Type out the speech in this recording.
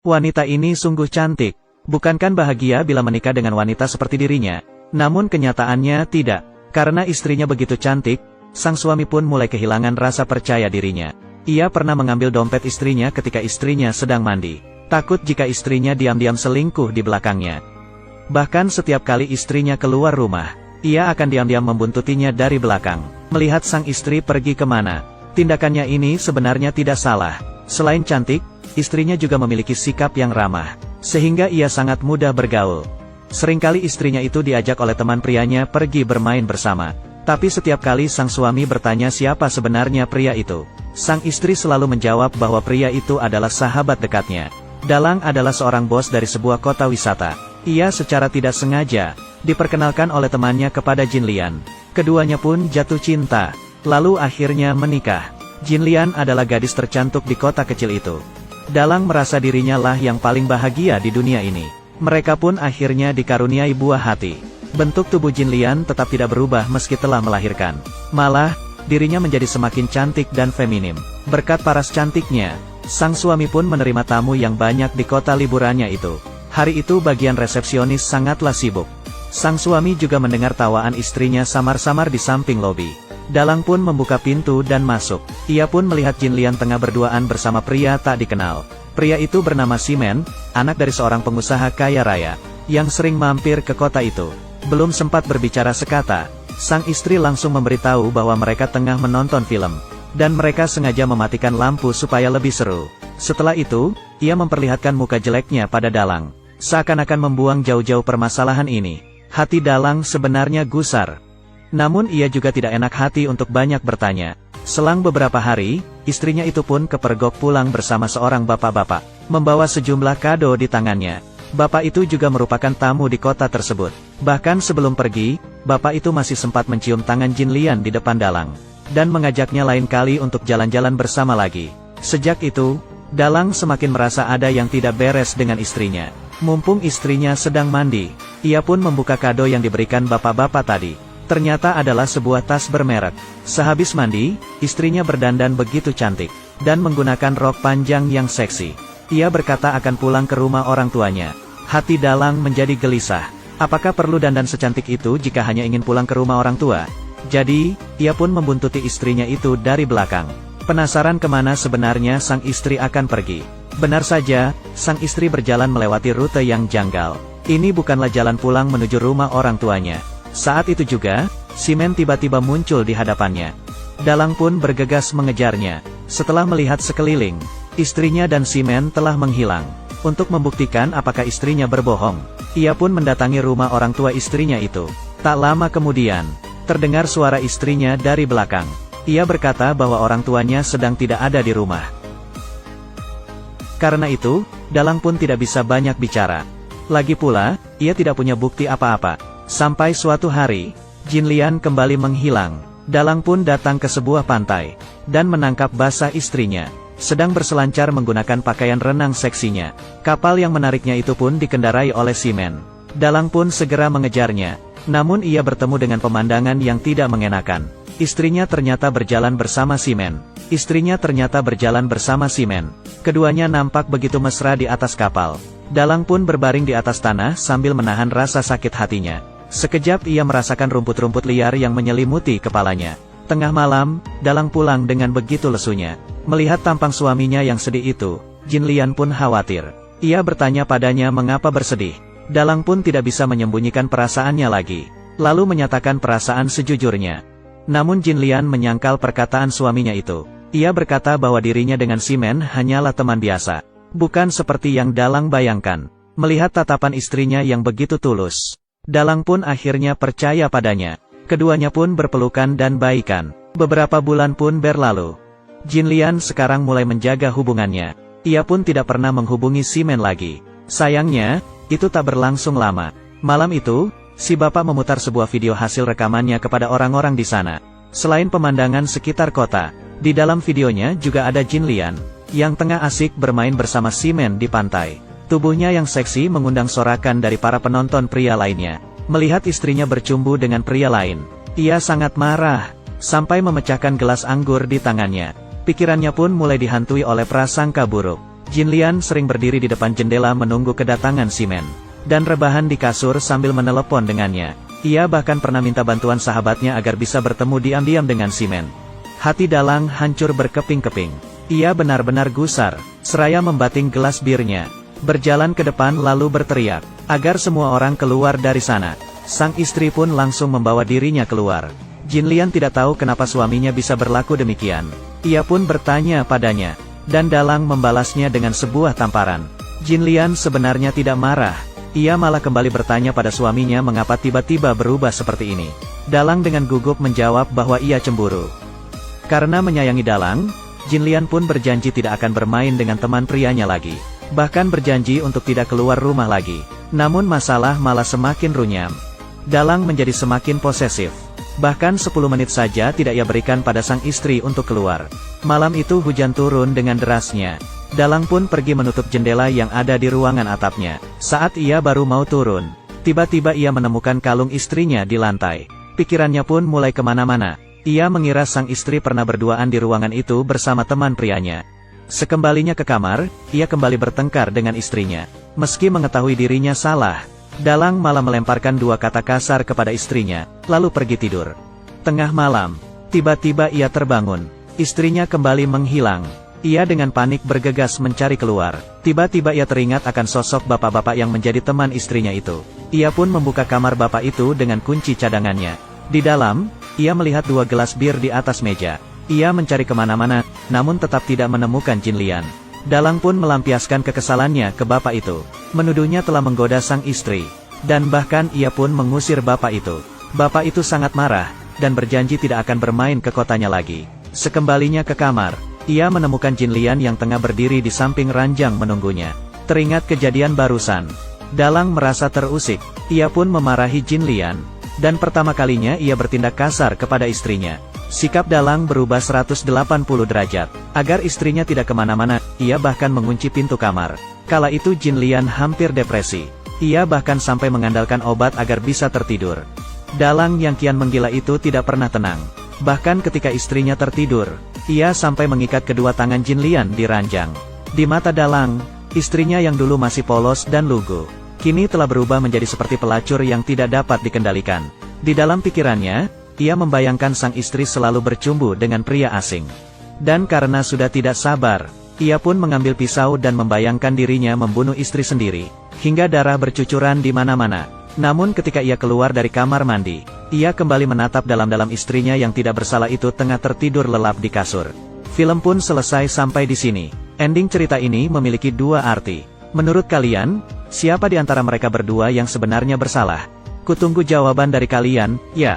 Wanita ini sungguh cantik. Bukankah bahagia bila menikah dengan wanita seperti dirinya? Namun kenyataannya tidak. Karena istrinya begitu cantik, sang suami pun mulai kehilangan rasa percaya dirinya. Ia pernah mengambil dompet istrinya ketika istrinya sedang mandi. Takut jika istrinya diam-diam selingkuh di belakangnya. Bahkan setiap kali istrinya keluar rumah, ia akan diam-diam membuntutinya dari belakang. Melihat sang istri pergi kemana, tindakannya ini sebenarnya tidak salah. Selain cantik, istrinya juga memiliki sikap yang ramah, sehingga ia sangat mudah bergaul. Seringkali istrinya itu diajak oleh teman prianya pergi bermain bersama. Tapi setiap kali sang suami bertanya siapa sebenarnya pria itu, sang istri selalu menjawab bahwa pria itu adalah sahabat dekatnya. Dalang adalah seorang bos dari sebuah kota wisata. Ia secara tidak sengaja diperkenalkan oleh temannya kepada Jin Lian. Keduanya pun jatuh cinta, lalu akhirnya menikah. Jin Lian adalah gadis tercantik di kota kecil itu. Dalang merasa dirinya lah yang paling bahagia di dunia ini. Mereka pun akhirnya dikaruniai buah hati. Bentuk tubuh Jin Lian tetap tidak berubah meski telah melahirkan. Malah, dirinya menjadi semakin cantik dan feminim. Berkat paras cantiknya, sang suami pun menerima tamu yang banyak di kota liburannya itu. Hari itu bagian resepsionis sangatlah sibuk. Sang suami juga mendengar tawaan istrinya samar-samar di samping lobi. Dalang pun membuka pintu dan masuk. Ia pun melihat Jin Lian tengah berduaan bersama pria tak dikenal. Pria itu bernama Simen, anak dari seorang pengusaha kaya raya, yang sering mampir ke kota itu. Belum sempat berbicara sekata, sang istri langsung memberitahu bahwa mereka tengah menonton film, dan mereka sengaja mematikan lampu supaya lebih seru. Setelah itu, ia memperlihatkan muka jeleknya pada Dalang, seakan-akan membuang jauh-jauh permasalahan ini. Hati Dalang sebenarnya gusar. Namun ia juga tidak enak hati untuk banyak bertanya. Selang beberapa hari, istrinya itu pun kepergok pulang bersama seorang bapak-bapak, membawa sejumlah kado di tangannya. Bapak itu juga merupakan tamu di kota tersebut. Bahkan sebelum pergi, bapak itu masih sempat mencium tangan Jin Lian di depan Dalang, dan mengajaknya lain kali untuk jalan-jalan bersama lagi. Sejak itu, Dalang semakin merasa ada yang tidak beres dengan istrinya. Mumpung istrinya sedang mandi, ia pun membuka kado yang diberikan bapak-bapak tadi. Ternyata adalah sebuah tas bermerek. Sehabis mandi, istrinya berdandan begitu cantik, dan menggunakan rok panjang yang seksi. Ia berkata akan pulang ke rumah orang tuanya. Hati Dalang menjadi gelisah. Apakah perlu dandan secantik itu jika hanya ingin pulang ke rumah orang tua? Jadi, ia pun membuntuti istrinya itu dari belakang. Penasaran kemana sebenarnya sang istri akan pergi. Benar saja, sang istri berjalan melewati rute yang janggal. Ini bukanlah jalan pulang menuju rumah orang tuanya. Saat itu juga, Simen tiba-tiba muncul di hadapannya. Dalang pun bergegas mengejarnya. Setelah melihat sekeliling, istrinya dan Simen telah menghilang. Untuk membuktikan apakah istrinya berbohong, ia pun mendatangi rumah orang tua istrinya itu. Tak lama kemudian, terdengar suara istrinya dari belakang. Ia berkata bahwa orang tuanya sedang tidak ada di rumah. Karena itu, Dalang pun tidak bisa banyak bicara. Lagi pula, ia tidak punya bukti apa-apa. Sampai suatu hari, Jin Lian kembali menghilang. Dalang pun datang ke sebuah pantai, dan menangkap basah istrinya, sedang berselancar menggunakan pakaian renang seksinya. Kapal yang menariknya itu pun dikendarai oleh Simen. Dalang pun segera mengejarnya, namun ia bertemu dengan pemandangan yang tidak mengenakan. Istrinya ternyata berjalan bersama Simen. Keduanya nampak begitu mesra di atas kapal. Dalang pun berbaring di atas tanah sambil menahan rasa sakit hatinya. Sekejap ia merasakan rumput-rumput liar yang menyelimuti kepalanya. Tengah malam, Dalang pulang dengan begitu lesunya. Melihat tampang suaminya yang sedih itu, Jin Lian pun khawatir. Ia bertanya padanya mengapa bersedih. Dalang pun tidak bisa menyembunyikan perasaannya lagi, lalu menyatakan perasaan sejujurnya. Namun Jin Lian menyangkal perkataan suaminya itu. Ia berkata bahwa dirinya dengan Simen hanyalah teman biasa, bukan seperti yang Dalang bayangkan. Melihat tatapan istrinya yang begitu tulus, Dalang pun akhirnya percaya padanya. Keduanya pun berpelukan dan baikan. Beberapa bulan pun berlalu. Jin Lian sekarang mulai menjaga hubungannya. Ia pun tidak pernah menghubungi Simen lagi. Sayangnya, itu tak berlangsung lama. Malam itu, si bapak memutar sebuah video hasil rekamannya kepada orang-orang di sana. Selain pemandangan sekitar kota, di dalam videonya juga ada Jin Lian, yang tengah asik bermain bersama Simen di pantai. Tubuhnya yang seksi mengundang sorakan dari para penonton pria lainnya. Melihat istrinya bercumbu dengan pria lain, ia sangat marah, sampai memecahkan gelas anggur di tangannya. Pikirannya pun mulai dihantui oleh prasangka buruk. Jinlian sering berdiri di depan jendela menunggu kedatangan Simen, dan rebahan di kasur sambil menelepon dengannya. Ia bahkan pernah minta bantuan sahabatnya agar bisa bertemu diam-diam dengan Simen. Hati Dalang hancur berkeping-keping. Ia benar-benar gusar, seraya membating gelas birnya. Berjalan ke depan lalu berteriak, agar semua orang keluar dari sana. Sang istri pun langsung membawa dirinya keluar. Jinlian tidak tahu kenapa suaminya bisa berlaku demikian. Ia pun bertanya padanya, dan Dalang membalasnya dengan sebuah tamparan. Jinlian sebenarnya tidak marah. Ia malah kembali bertanya pada suaminya mengapa tiba-tiba berubah seperti ini. Dalang dengan gugup menjawab bahwa ia cemburu. Karena menyayangi Dalang, Jinlian pun berjanji tidak akan bermain dengan teman prianya lagi. Bahkan berjanji untuk tidak keluar rumah lagi. Namun masalah malah semakin runyam. Dalang menjadi semakin posesif. Bahkan 10 menit saja tidak ia berikan pada sang istri untuk keluar. Malam itu hujan turun dengan derasnya. Dalang pun pergi menutup jendela yang ada di ruangan atapnya. Saat ia baru mau turun, tiba-tiba ia menemukan kalung istrinya di lantai. Pikirannya pun mulai kemana-mana. Ia mengira sang istri pernah berduaan di ruangan itu bersama teman prianya. Sekembalinya ke kamar, ia kembali bertengkar dengan istrinya. Meski mengetahui dirinya salah, Dalang malah melemparkan 2 kata kasar kepada istrinya, lalu pergi tidur. Tengah malam, tiba-tiba ia terbangun. Istrinya kembali menghilang. Ia dengan panik bergegas mencari keluar. Tiba-tiba ia teringat akan sosok bapak-bapak yang menjadi teman istrinya itu. Ia pun membuka kamar bapak itu dengan kunci cadangannya. Di dalam, ia melihat 2 gelas bir di atas meja. Ia mencari kemana-mana, namun tetap tidak menemukan Jinlian. Dalang pun melampiaskan kekesalannya ke bapak itu. Menuduhnya telah menggoda sang istri. Dan bahkan ia pun mengusir bapak itu. Bapak itu sangat marah, dan berjanji tidak akan bermain ke kotanya lagi. Sekembalinya ke kamar, ia menemukan Jinlian yang tengah berdiri di samping ranjang menunggunya. Teringat kejadian barusan, Dalang merasa terusik. Ia pun memarahi Jinlian. Dan pertama kalinya ia bertindak kasar kepada istrinya. Sikap Dalang berubah 180 derajat. Agar istrinya tidak kemana-mana, ia bahkan mengunci pintu kamar. Kala itu Jinlian hampir depresi. Ia bahkan sampai mengandalkan obat agar bisa tertidur. Dalang yang kian menggila itu tidak pernah tenang. Bahkan ketika istrinya tertidur, ia sampai mengikat kedua tangan Jinlian di ranjang. Di mata Dalang, istrinya yang dulu masih polos dan lugu, kini telah berubah menjadi seperti pelacur yang tidak dapat dikendalikan. Di dalam pikirannya, ia membayangkan sang istri selalu bercumbu dengan pria asing. Dan karena sudah tidak sabar, ia pun mengambil pisau dan membayangkan dirinya membunuh istri sendiri, hingga darah bercucuran di mana-mana. Namun ketika ia keluar dari kamar mandi, ia kembali menatap dalam-dalam istrinya yang tidak bersalah itu tengah tertidur lelap di kasur. Film pun selesai sampai di sini. Ending cerita ini memiliki 2 arti. Menurut kalian, siapa di antara mereka berdua yang sebenarnya bersalah? Kutunggu jawaban dari kalian, ya.